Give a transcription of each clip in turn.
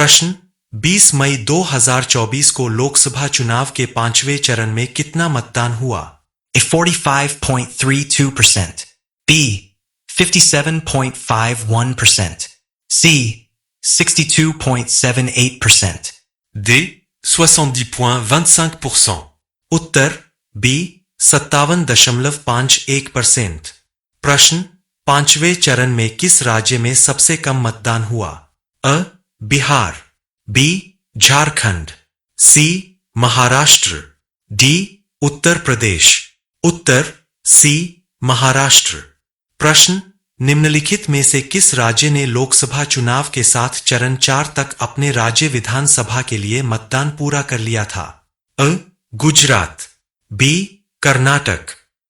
प्रश्न 20 मई 2024 को लोकसभा चुनाव के 5वें चरण में कितना मतदान हुआ? A 45.32%. B. 57.51%. C. 62.78%. D. 70.25%. Uttar B. 57.51%. प्रश्न 5वें चरण में किस राज्य में सबसे कम मतदान हुआ? अ. बिहार, बी. झारखंड, सी. महाराष्ट्र, डी. उत्तर प्रदेश। उत्तर सी. महाराष्ट्र। प्रश्न निम्नलिखित में से किस राज्य ने लोकसभा चुनाव के साथ चरण 4 तक अपने राज्य विधानसभा के लिए मतदान पूरा कर लिया था? अ. गुजरात, बी. कर्नाटक,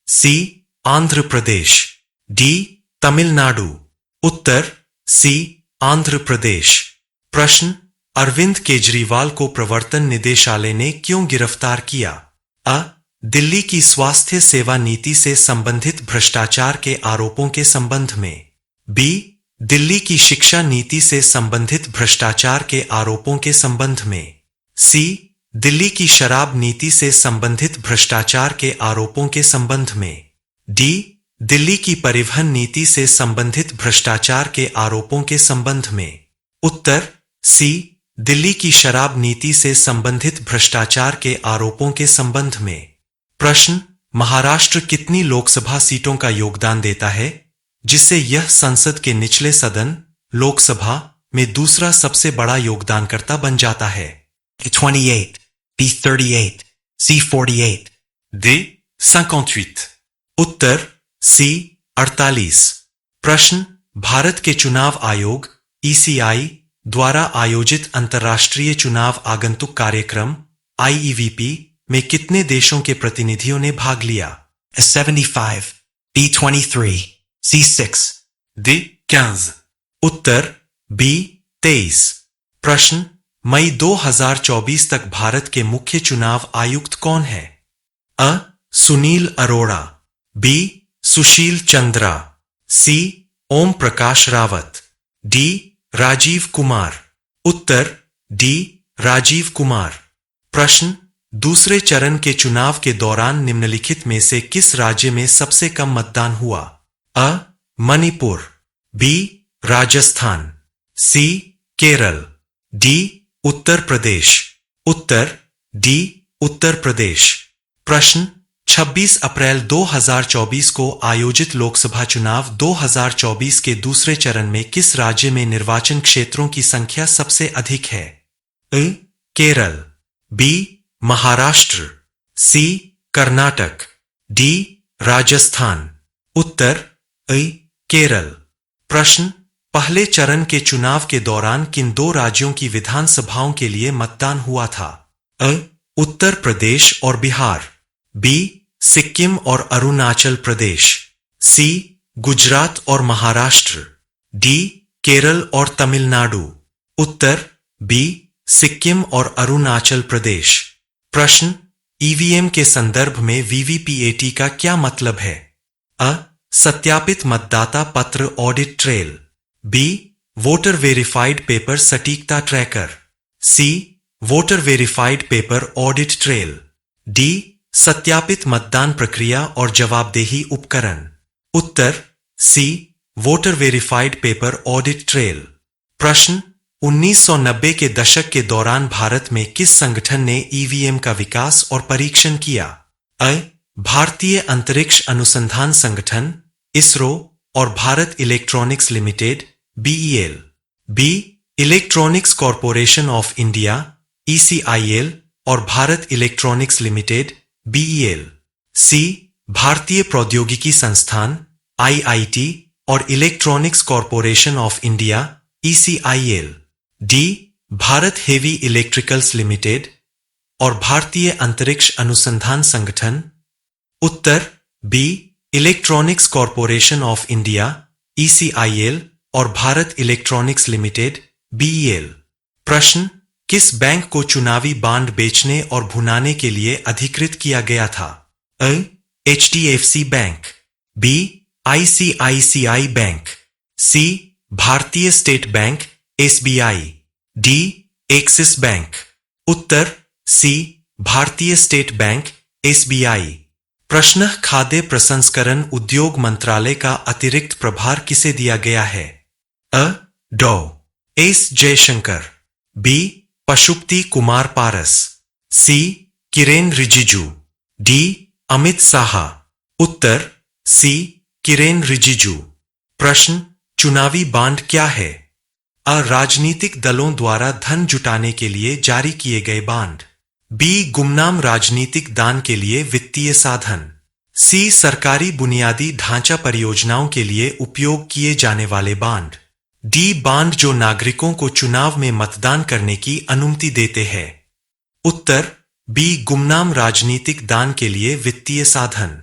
सी. आंध्र प्रदेश, डी. तमिलनाडु। उत्तर सी. आंध्र प्रदेश। प्रश्न अरविंद केजरीवाल को प्रवर्तन निदेशालय ने क्यों गिरफ्तार किया? अ. दिल्ली की स्वास्थ्य सेवा नीति से संबंधित भ्रष्टाचार के आरोपों के संबंध में, बी. दिल्ली की शिक्षा नीति से संबंधित भ्रष्टाचार के आरोपों के संबंध में, सी. दिल्ली की शराब नीति से संबंधित भ्रष्टाचार के आरोपों के संबंध में, डी. दिल्ली की परिवहन नीति से संबंधित भ्रष्टाचार के आरोपों के संबंध में। उत्तर सी. दिल्ली की शराब नीति से संबंधित भ्रष्टाचार के आरोपों के संबंध में। प्रश्न महाराष्ट्र कितनी लोकसभा सीटों का योगदान देता है, जिससे यह संसद के निचले सदन लोकसभा में दूसरा सबसे बड़ा योगदानकर्ता बन जाता है? A. 28. B. 38. C. 48. D. 58. उत्तर सी. 48। प्रश्न भारत के चुनाव आयोग ECI द्वारा आयोजित अंतर्राष्ट्रीय चुनाव आगंतुक कार्यक्रम IEVP में कितने देशों के प्रतिनिधियों ने भाग लिया? A. 75. B. 23. C. 6. D. 15. Uttar B. 23। प्रश्न मई 2024 तक भारत के मुख्य चुनाव आयुक्त कौन है? अ. सुनील अरोड़ा, बी. सुशील चंद्रा, सी. ओम प्रकाश रावत, डी. राजीव कुमार। उत्तर डी. राजीव कुमार। प्रश्न दूसरे चरण के चुनाव के दौरान निम्नलिखित में से किस राज्य में सबसे कम मतदान हुआ? अ. मणिपुर, बी. राजस्थान, सी. केरल, डी. उत्तर प्रदेश। उत्तर डी. उत्तर प्रदेश। प्रश्न 26 अप्रैल 2024 को आयोजित लोकसभा चुनाव 2024 के दूसरे चरण में किस राज्य में निर्वाचन क्षेत्रों की संख्या सबसे अधिक है? अ. केरल, बी. महाराष्ट्र, सी. कर्नाटक, डी. राजस्थान। उत्तर अ. केरल। प्रश्न पहले चरण के चुनाव के दौरान किन 2 राज्यों की विधानसभाओं के लिए मतदान हुआ था? अ. उत्तर प्रदेश और बिहार, बी. सिक्किम और अरुणाचल प्रदेश, सी. गुजरात और महाराष्ट्र, डी. केरल और तमिलनाडु। उत्तर बी. सिक्किम और अरुणाचल प्रदेश। प्रश्न ईवीएम के संदर्भ में VVPAT का क्या मतलब है? अ. सत्यापित मतदाता पत्र audit trail, B. Voter verified paper सटीकता tracker, C. Voter verified paper audit trail, D. सत्यापित मतदान प्रक्रिया और जवाबदेही उपकरण। उत्तर C. Voter verified paper audit trail. प्रश्न 1990 के दशक के दौरान भारत में किस संगठन ने ईवीएम का विकास और परीक्षण किया? अ. भारतीय अंतरिक्ष अनुसंधान संगठन इसरो और Bharat electronics limited BEL, B. Electronics corporation of India ECIL और Bharat electronics limited BEL, C. भारतीय प्रौद्योगिकी संस्थान IIT और electronics corporation of India ECIL, D. Bharat heavy electricals limited और भारतीय अंतरिक्ष अनुसंधान संगठन। उत्तर B. Electronics corporation of India ECIL और भारत इलेक्ट्रॉनिक्स लिमिटेड BEL। प्रश्न किस बैंक को चुनावी बांड बेचने और भुनाने के लिए अधिकृत किया गया था? अ. HDFC bank, B. ICICI bank, C. भारतीय state bank SBI, D. Axis bank. उत्तर सी भारतीय स्टेट बैंक एसबीआई। प्रश्न खाद्य प्रसंस्करण उद्योग मंत्रालय का अतिरिक्त प्रभार किसे दिया गया है? अ डॉ एस जयशंकर, बी पशुपति कुमार पारस, सी किरेन रिजिजू, डी अमित साहा। उत्तर सी किरेन रिजिजू। प्रश्न चुनावी बांड क्या है? अ राजनीतिक दलों द्वारा धन जुटाने के लिए जारी किए गए बांड, बी गुमनाम राजनीतिक दान के लिए वित्तीय साधन, सी सरकारी बुनियादी ढांचा परियोजनाओं के लिए उपयोग किए जाने वाले बांड, डी बांड जो नागरिकों को चुनाव में मतदान करने की अनुमति देते हैं। उत्तर बी गुमनाम राजनीतिक दान के लिए वित्तीय साधन।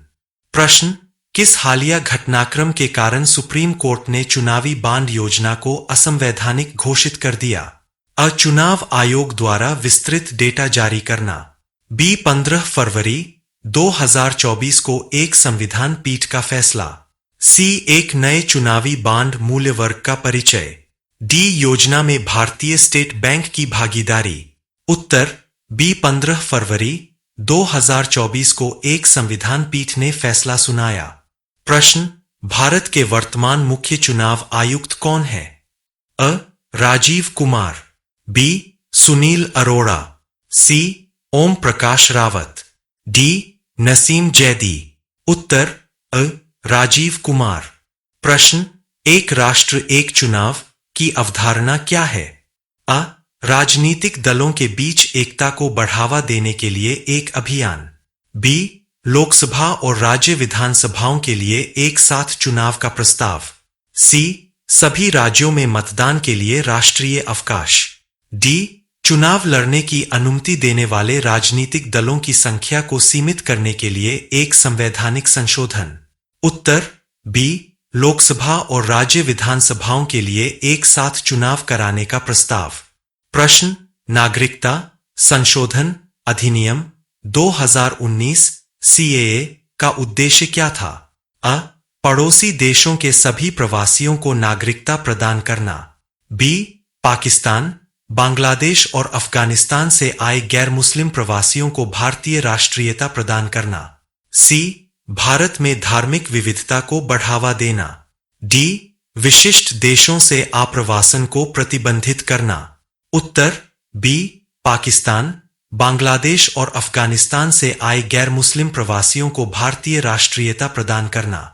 प्रश्न किस हालिया घटनाक्रम के कारण सुप्रीम कोर्ट ने चुनावी बांड योजना को असंवैधानिक घोषित कर दिया? अ चुनाव आयोग द्वारा विस्तृत डेटा जारी करना, बी 15 फरवरी 2024 को एक संविधान पीठ का फैसला, सी एक नए चुनावी बांड मूल्य वर्ग का परिचय, डी योजना में भारतीय स्टेट बैंक की भागीदारी। उत्तर बी 15 फरवरी 2024 को एक संविधान पीठ ने फैसला सुनाया। प्रश्न भारत के वर्तमान मुख्य चुनाव आयुक्त कौन है? अ राजीव कुमार, बी सुनील अरोड़ा, सी ओम प्रकाश रावत, डी नसीम जैदी। उत्तर अ राजीव कुमार। प्रश्न एक राष्ट्र एक चुनाव की अवधारणा क्या है? अ राजनीतिक दलों के बीच एकता को बढ़ावा देने के लिए एक अभियान, बी लोकसभा और राज्य विधानसभाओं के लिए एक साथ चुनाव का प्रस्ताव, सी सभी राज्यों में मतदान के लिए राष्ट्रीय अवकाश, डी चुनाव लड़ने की अनुमति देने वाले राजनीतिक दलों की संख्या को सीमित करने के लिए एक संवैधानिक संशोधन। उत्तर बी लोकसभा और राज्य विधानसभाओं के लिए एक साथ चुनाव कराने का प्रस्ताव। प्रश्न नागरिकता संशोधन अधिनियम 2019 सीएए का उद्देश्य क्या था? अ पड़ोसी देशों के सभी प्रवासियों को नागरिकता प्रदान करना, बी पाकिस्तान, बांग्लादेश और अफगानिस्तान से आए गैर मुस्लिम प्रवासियों को भारतीय राष्ट्रीयता प्रदान करना, सी भारत में धार्मिक विविधता को बढ़ावा देना, डी विशिष्ट देशों से आप्रवासन को प्रतिबंधित करना। उत्तर बी पाकिस्तान, बांग्लादेश और अफगानिस्तान से आए गैर मुस्लिम प्रवासियों को भारतीय राष्ट्रीयता प्रदान करना।